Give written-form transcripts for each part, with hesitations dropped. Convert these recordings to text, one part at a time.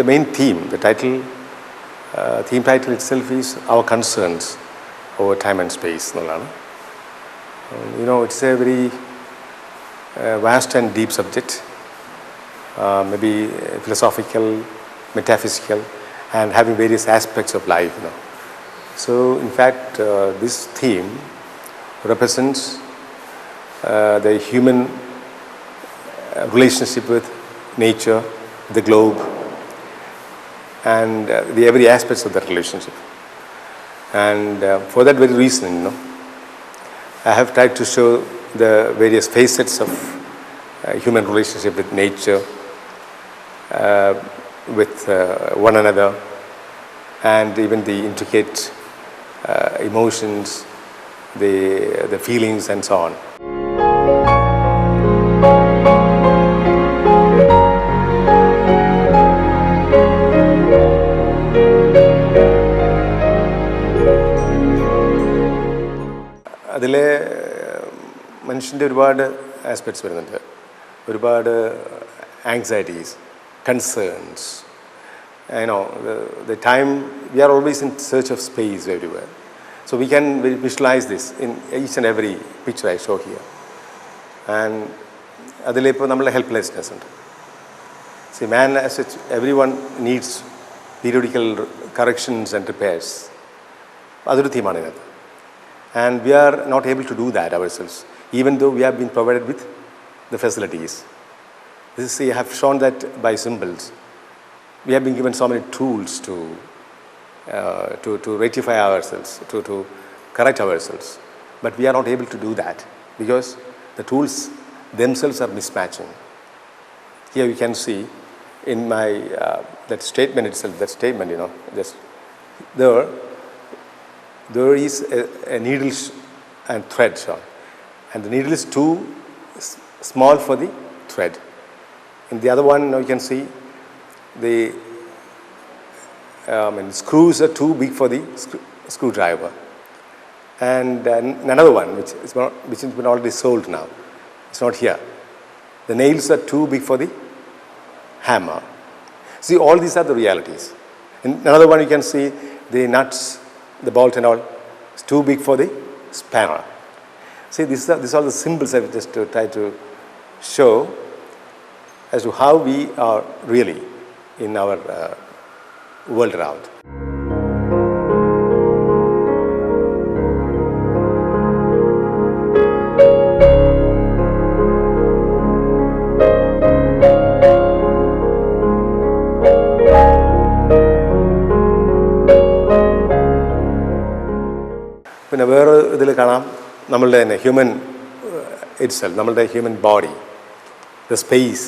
the main theme, the title, theme title itself is Our Concerns Over Time and Space. It's a very vast and deep subject, maybe philosophical, metaphysical, and having various aspects of life. So, in fact, this theme represents the human relationship with nature, the globe, and the every aspects of that relationship. And for that very reason, I have tried to show the various facets of human relationship with nature, with one another, and even the intricate emotions, the feelings, and so on. അതിലെ മനുഷ്യൻ്റെ ഒരുപാട് aspects വരുന്നുണ്ട്, ഒരുപാട് anxieties, concerns. The time, we are always in search of space everywhere. So we can visualize this in each and every picture I show here. And അതിലിപ്പോൾ നമ്മളുടെ helplessness ഉണ്ട്. See, man as such, everyone needs periodical corrections and repairs. അതൊരു തീമാണ് ഇതിനകത്ത്. And we are not able to do that ourselves, even though we have been provided with the facilities. This is, I have shown that by symbols. We have been given so many tools to rectify ourselves, to correct ourselves. But we are not able to do that because the tools themselves are mismatching. Here you can see in my that statement itself, that statement, just there is a needle and thread shown, and the needle is too small for the thread. In the other one, you can see the screws are too big for the screwdriver, and another one which has been already sold now. It's not here. The nails are too big for the hammer. See, all these are the realities. In another one, you can see the nuts, the bolt and all, is too big for the spanner. See, these are the symbols I just try to show as to how we are really in our world around. പിന്നെ വേറെ ഇതിൽ കാണാം നമ്മളുടെ തന്നെ human itself, നമ്മളുടെ human body, the space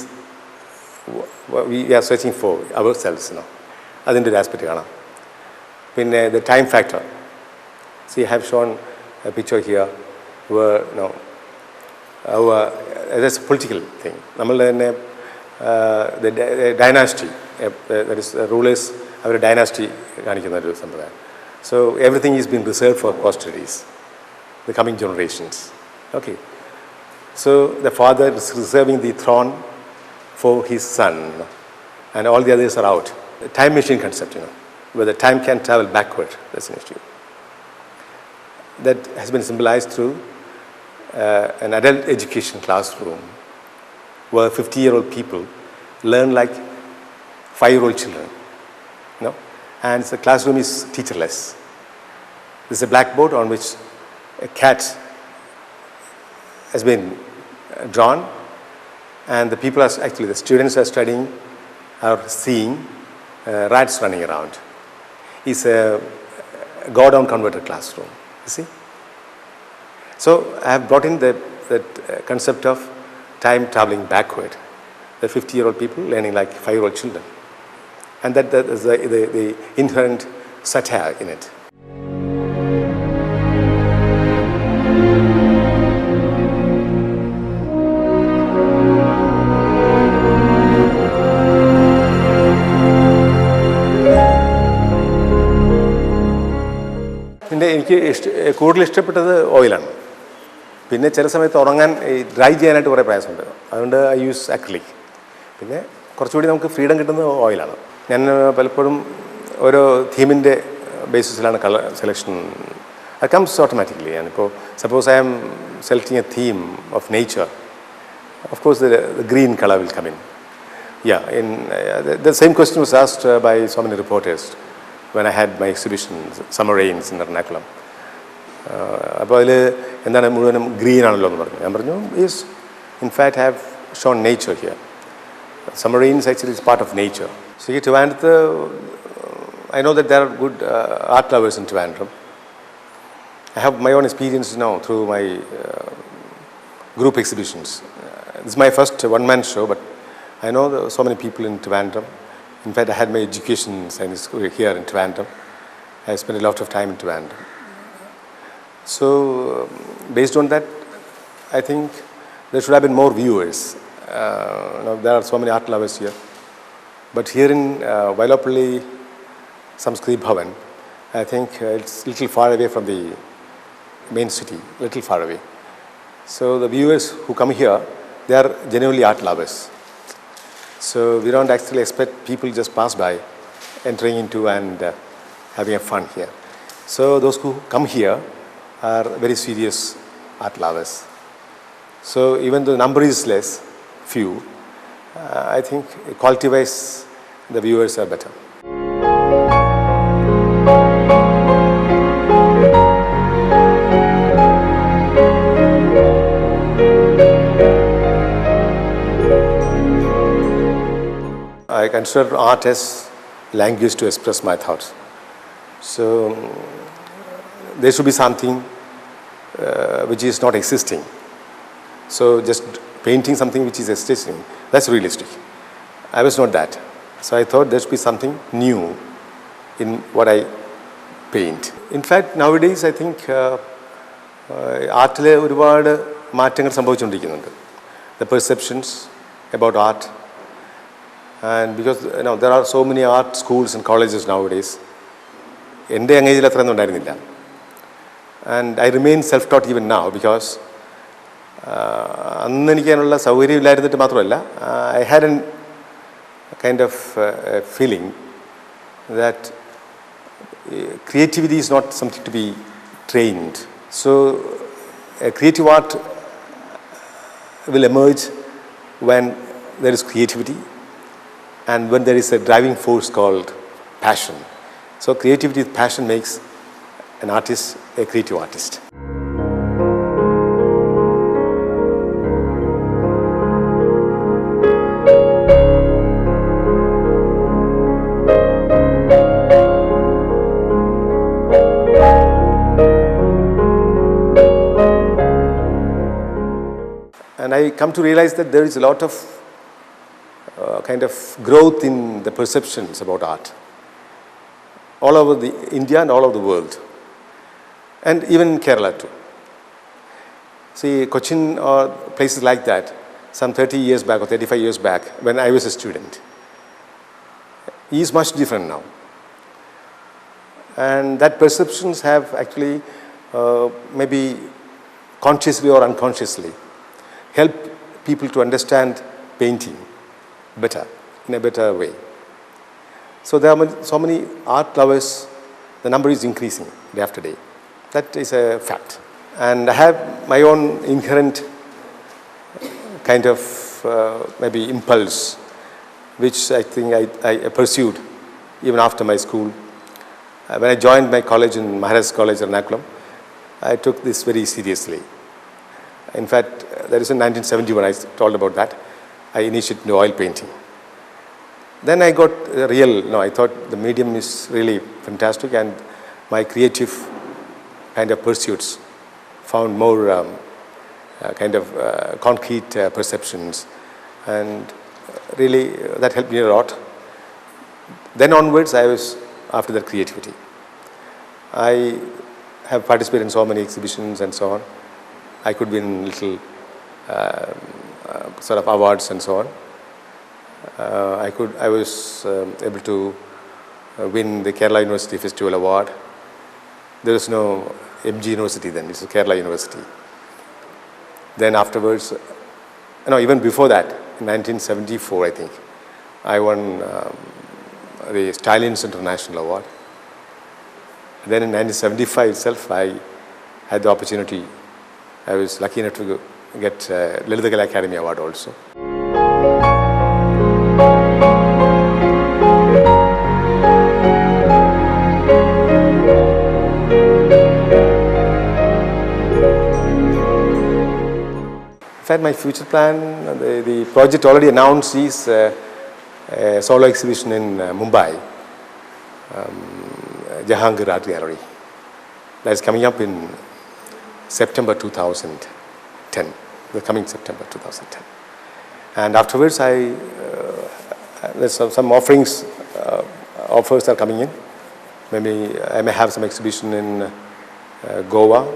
we are searching for our cells, അതിൻ്റെ ഒരു aspect കാണാം. പിന്നെ the time factor. See have shown a picture here where that's a political thing. നമ്മളുടെ തന്നെ ഡൈനാസ്റ്റി, ദാറ്റ് ഇസ് റൂളേഴ്സ്, അവരുടെ dynasty കാണിക്കുന്ന ഒരു സമ്പ്രദായം. So everything is being reserved for posterities, the coming generations. Okay. So the father is reserving the throne for his son, and all the others are out. The time machine concept, where the time can travel backward, that's an issue. That has been symbolized through an adult education classroom, where 50-year-old people learn like 5-year-old children. And the classroom is teacherless. There's a blackboard on which a cat has been drawn, and the people are actually, the students are studying, are seeing rats running around. It's a go-down converted classroom, you see. So I have brought in that concept of time traveling backward. The 50-year-old people learning like 5-year-old children. And that is the inherent satire in it. പിന്നെ എനിക്ക് കൂടുതൽ ഇഷ്ടപ്പെട്ടത് ഓയിലാണ്. പിന്നെ ചില സമയത്ത് ഉറങ്ങാൻ dry ചെയ്യാനായിട്ട് കുറേ പ്രയാസമുണ്ട്, അതുകൊണ്ട് ഐ യൂസ് അക്രിലിക്. പിന്നെ കുറച്ചുകൂടി നമുക്ക് ഫ്രീഡം കിട്ടുന്നത് ഓയിലാണ്. ഞാൻ പലപ്പോഴും ഓരോ തീമിൻ്റെ ബേസിസിലാണ് കളർ സെലക്ഷൻ. അത് കംസ് ഓട്ടോമാറ്റിക്കലി. ഞാനിപ്പോൾ suppose I am selecting a theme of nature, of course the green color will come in. Yeah, the same question was asked by so many reporters when I had my exhibition, Summer Rains in Ernakulam. അപ്പോൾ അതിൽ എന്താണ് മുഴുവനും green ആണല്ലോ എന്ന് പറഞ്ഞു. ഞാൻ പറഞ്ഞു yes, in fact I have shown nature here. Summer Rains actually is part of nature. So here Trivandrum, I know that there are good art lovers in Trivandrum. I have my own experience now through my group exhibitions. This is my first one-man show, but I know so many people in Trivandrum. In fact, I had my education science here in Trivandrum. I spent a lot of time in Trivandrum. So, based on that, I think there should have been more viewers. There are so many art lovers here. But here in Vailapalli Samskriti Bhavan, I think it's a little far away from the main city, little far away. So the viewers who come here, they are genuinely art lovers. So we don't actually expect people just pass by, entering into and having a fun here. So those who come here are very serious art lovers. So even though the number is less, few, I think quality-wise the viewers are better. I consider art as language to express my thoughts. So there should be something which is not existing. So just painting something which is existing, that's realistic. I was not that. So I thought there should be something new in what I paint. In fact, nowadays I think ആർട്ടിൽ ഒരുപാട് മാറ്റങ്ങൾ സംഭവിച്ചുകൊണ്ടിരിക്കുന്നുണ്ട്. The perceptions about art. And because there are so many art schools and colleges nowadays, എൻ്റെ അങ്ങേജിൽ അത്രയൊന്നും ഉണ്ടായിരുന്നില്ല. And I remain self-taught even now because അന്ന് എനിക്ക് അതിനുള്ള സൗകര്യം ഇല്ലായിരുന്നിട്ട് മാത്രമല്ല, I had a kind of feeling that creativity is not something to be trained. So creative art will emerge when there is creativity and when there is a driving force called passion. So creativity with passion makes an artist a creative artist. And I come to realize that there is a lot of kind of growth in the perceptions about art all over India and all over the world, and even in Kerala too. See, Cochin or places like that, some 30 years back or 35 years back, when I was a student, is much different now. And that perceptions have actually maybe consciously or unconsciously helped people to understand painting better, in a better way. So there are so many art lovers, the number is increasing day after day. That is a fact. And I have my own inherent kind of maybe impulse, which I think I pursued even after my school. When I joined my college in Maharaj College, Ernakulam, I took this very seriously. In fact, that is in 1971, I told about that. I initiated into oil painting. Then I got I thought the medium is really fantastic, and my creative kind of pursuits found more kind of concrete perceptions, and really that helped me a lot. Then onwards, I was after that creativity. I have participated in so many exhibitions and so on. I could win little sort of awards and so on. I was able to win the Kerala University Festival Award. There was no MG University then, it's Kerala University. Then afterwards, even before that, in 1974 I think, I won the Stalins International Award. Then in 1975 itself, I had the opportunity. I was lucky enough to get Lalitha Kala Academy Award also. In fact, my future plan, the project already announced is a solo exhibition in Mumbai, Jahangir Art Gallery. That is coming up in September 2010, the coming September 2010. And afterwards, there's some offers are coming in. Maybe I may have some exhibition in Goa,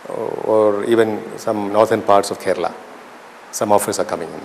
or even some northern parts of Kerala. Some offers are coming in.